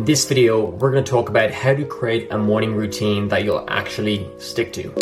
In this video, we're going to talk about how to create a morning routine that you'll actually stick to.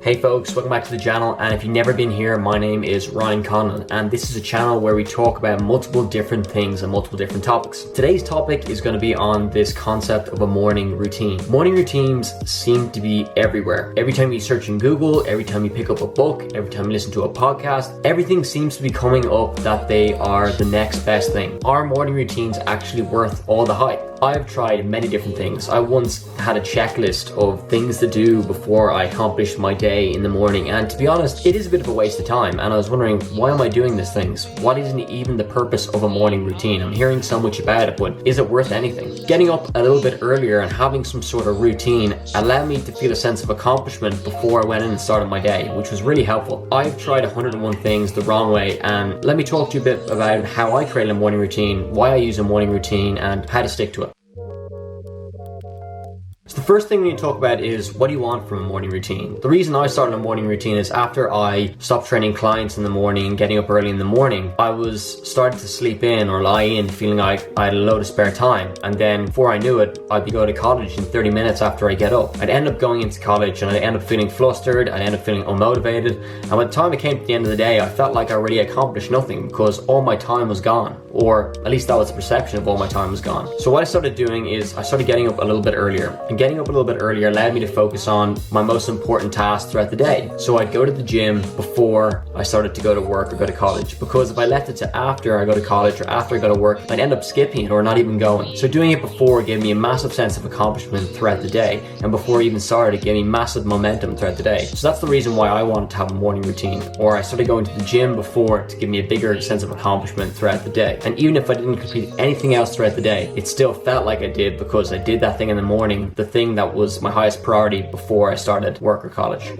Hey folks, welcome back to the channel, and if you've never been here, my name is Ryan Conlon, and this is a channel where we talk about multiple different things and multiple different topics. Today's topic is going to be on this concept of a morning routine. Morning routines seem to be everywhere. Every time you search in Google, every time you pick up a book, every time you listen to a podcast, everything seems to be coming up that they are the next best thing. Are morning routines actually worth all the hype? I've tried many different things. I once had a checklist of things to do before I accomplished my day in the morning, and to be honest, it is a bit of a waste of time, and I was wondering, why am I doing these things? What isn't even the purpose of a morning routine? I'm hearing so much about it, but is it worth anything? Getting up a little bit earlier and having some sort of routine allowed me to feel a sense of accomplishment before I went in and started my day, which was really helpful. I've tried 101 things the wrong way, and let me talk to you a bit about how I create a morning routine, why I use a morning routine, and how to stick to it. So the first thing we need to talk about is, what do you want from a morning routine? The reason I started a morning routine is after I stopped training clients in the morning and getting up early in the morning, I was starting to sleep in or lie in feeling like I had a load of spare time. And then before I knew it, I'd be going to college in 30 minutes after I get up. I'd end up going into college and I'd end up feeling flustered, I'd end up feeling unmotivated. And by the time it came to the end of the day, I felt like I already accomplished nothing because all my time was gone. Or at least that was the perception of all my time was gone. So what I started doing is I started getting up a little bit earlier. And getting up a little bit earlier allowed me to focus on my most important tasks throughout the day. So I'd go to the gym before I started to go to work or go to college, because if I left it to after I go to college or after I go to work, I'd end up skipping it or not even going. So doing it before gave me a massive sense of accomplishment throughout the day, and before I even started, it gave me massive momentum throughout the day. So that's the reason why I wanted to have a morning routine. Or I started going to the gym before to give me a bigger sense of accomplishment throughout the day. And even if I didn't complete anything else throughout the day, it still felt like I did, because I did that thing in the morning, the thing that was my highest priority before I started work or college.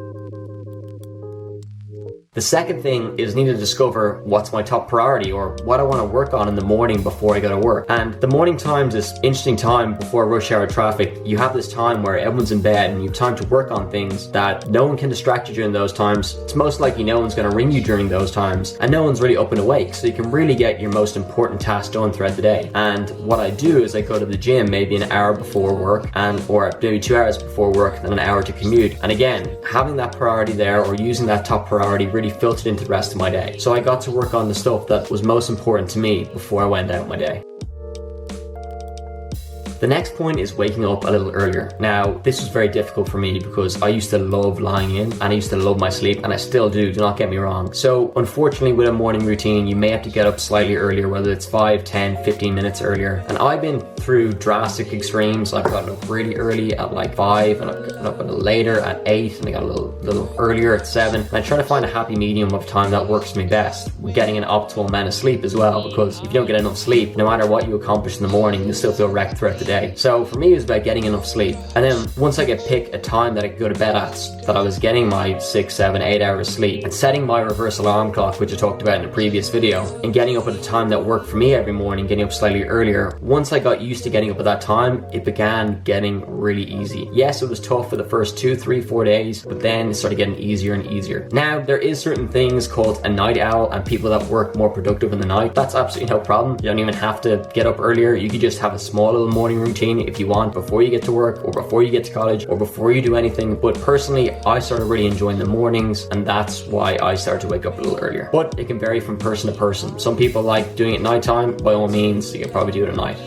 The second thing is need to discover what's my top priority, or what I want to work on in the morning before I go to work. And the morning time's this interesting time before rush hour traffic. You have this time where everyone's in bed and you have time to work on things that no one can distract you during those times. It's most likely no one's going to ring you during those times, and no one's really up and awake, so you can really get your most important tasks done throughout the day. And what I do is I go to the gym maybe an hour before work, or maybe 2 hours before work, and then an hour to commute. And again, having that priority there, or using that top priority, really filtered into the rest of my day. So I got to work on the stuff that was most important to me before I went out my day. The next point is waking up a little earlier. Now, this was very difficult for me because I used to love lying in and I used to love my sleep, and I still do not get me wrong. So unfortunately, with a morning routine, you may have to get up slightly earlier, whether it's 5, 10, 15 minutes earlier. And I've been through drastic extremes. I've gotten up really early at like 5, and I've gotten up a little later at 8, and I got a little earlier at 7. And I try to find a happy medium of time that works for me best, with getting an optimal amount of sleep as well, because if you don't get enough sleep, no matter what you accomplish in the morning, you'll still feel wrecked throughout the day. So for me, it was about getting enough sleep. And then once I could pick a time that I could go to bed at, that I was getting my 6, 7, 8 hours sleep, and setting my reverse alarm clock, which I talked about in a previous video, and getting up at a time that worked for me every morning, getting up slightly earlier. Once I got used to getting up at that time, it began getting really easy. Yes, it was tough for the first 2, 3, 4 days, but then it started getting easier and easier. Now, there is certain things called a night owl and people that work more productive in the night. That's absolutely no problem. You don't even have to get up earlier. You could just have a small little morning routine if you want, before you get to work, or before you get to college, or before you do anything. But personally, I started really enjoying the mornings, and that's why I started to wake up a little earlier. But it can vary from person to person. Some people like doing it at nighttime. By all means, you can probably do it at night.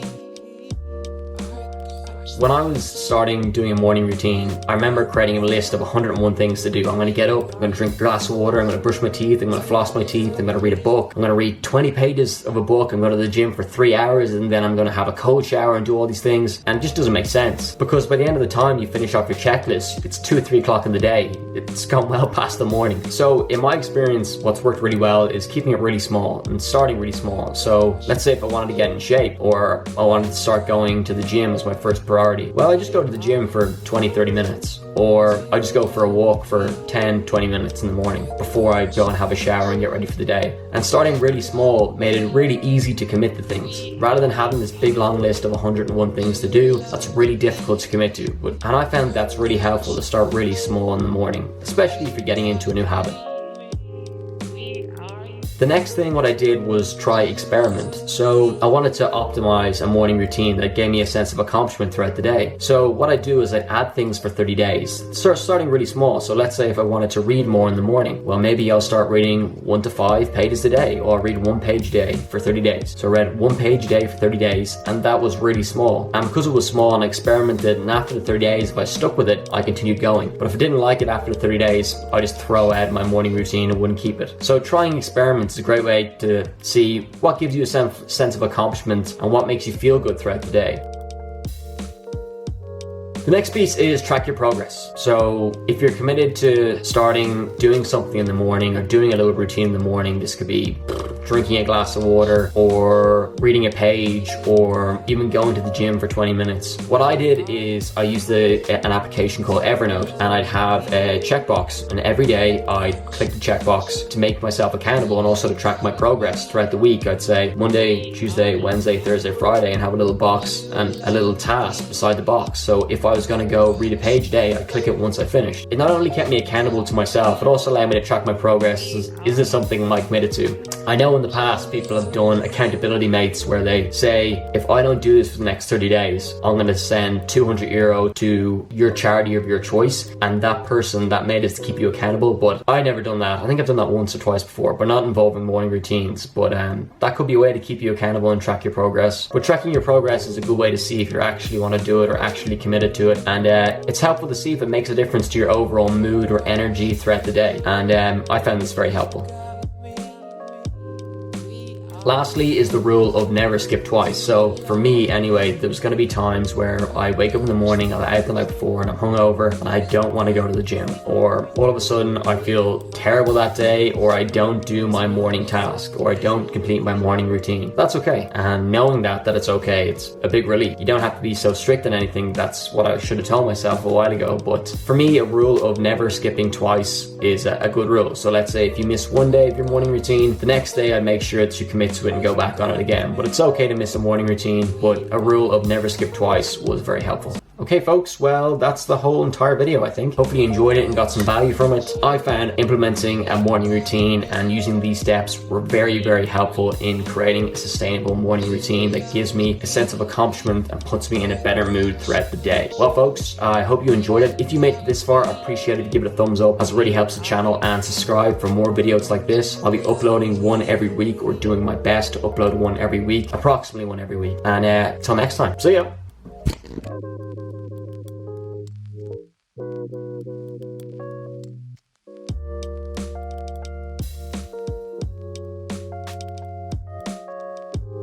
When I was starting doing a morning routine, I remember creating a list of 101 things to do. I'm going to get up, I'm going to drink a glass of water, I'm going to brush my teeth, I'm going to floss my teeth, I'm going to read a book, I'm going to read 20 pages of a book, I'm going to the gym for 3 hours, and then I'm going to have a cold shower and do all these things. And it just doesn't make sense, because by the end of the time you finish off your checklist, it's 2 or 3 o'clock in the day. It's gone well past the morning. So in my experience, what's worked really well is keeping it really small and starting really small. So let's say if I wanted to get in shape, or I wanted to start going to the gym as my first priority, well, I just go to the gym for 20-30 minutes, or I just go for a walk for 10-20 minutes in the morning before I go and have a shower and get ready for the day. And starting really small made it really easy to commit to things, rather than having this big long list of 101 things to do that's really difficult to commit to. And I found that's really helpful to start really small in the morning, especially if you're getting into a new habit. The next thing what I did was try experiment. So I wanted to optimize a morning routine that gave me a sense of accomplishment throughout the day. So what I do is I add things for 30 days, starting really small. So let's say if I wanted to read more in the morning, well, maybe I'll start reading 1 to 5 pages a day, or read 1 page a day for 30 days. So I read 1 page a day for 30 days, and that was really small. And because it was small and I experimented, and after the 30 days, if I stuck with it, I continued going. But if I didn't like it after the 30 days, I just throw out my morning routine and wouldn't keep it. So trying experiments is a great way to see what gives you a sense of accomplishment and what makes you feel good throughout the day. The next piece is track your progress. So if you're committed to doing something in the morning, or doing a little routine in the morning, this could be drinking a glass of water, or reading a page, or even going to the gym for 20 minutes. What I did is I used an application called Evernote, and I'd have a checkbox, and every day I'd click the checkbox to make myself accountable and also to track my progress throughout the week. I'd say Monday, Tuesday, Wednesday, Thursday, Friday, and have a little box and a little task beside the box. So if I was going to go read a page a day, I'd click it once I finished. It not only kept me accountable to myself, it also allowed me to track my progress. Is this something I committed to? I know in the past people have done accountability mates where they say, if I don't do this for the next 30 days, I'm going to send €200 to your charity of your choice, and that person that made is to keep you accountable. But I never done that. I think I've done that once or twice before, but not involving morning routines. But that could be a way to keep you accountable and track your progress. But tracking your progress is a good way to see if you actually want to do it or actually committed to it. And it's helpful to see if it makes a difference to your overall mood or energy throughout the day. And I found this very helpful. Lastly is the rule of never skip twice. So for me anyway, there's going to be times where I wake up in the morning, I'm out the night before and I'm hungover and I don't want to go to the gym, or all of a sudden I feel terrible that day, or I don't do my morning task, or I don't complete my morning routine. That's okay. And knowing that it's okay, it's a big relief. You don't have to be so strict on anything. That's what I should have told myself a while ago. But for me, a rule of never skipping twice is a good rule. So let's say if you miss one day of your morning routine, the next day I make sure that you commit to it and go back on it again. But it's okay to miss a morning routine, but a rule of never skip twice was very helpful. Okay folks, well that's the whole entire video I think. Hopefully you enjoyed it and got some value from it. I found implementing a morning routine and using these steps were very, very helpful in creating a sustainable morning routine that gives me a sense of accomplishment and puts me in a better mood throughout the day. Well folks, I hope you enjoyed it. If you made it this far, I'd appreciate it if you give it a thumbs up, as it really helps the channel, and subscribe for more videos like this. I'll be uploading one every week, or doing my best to upload one every week, approximately one every week. And till next time, see ya!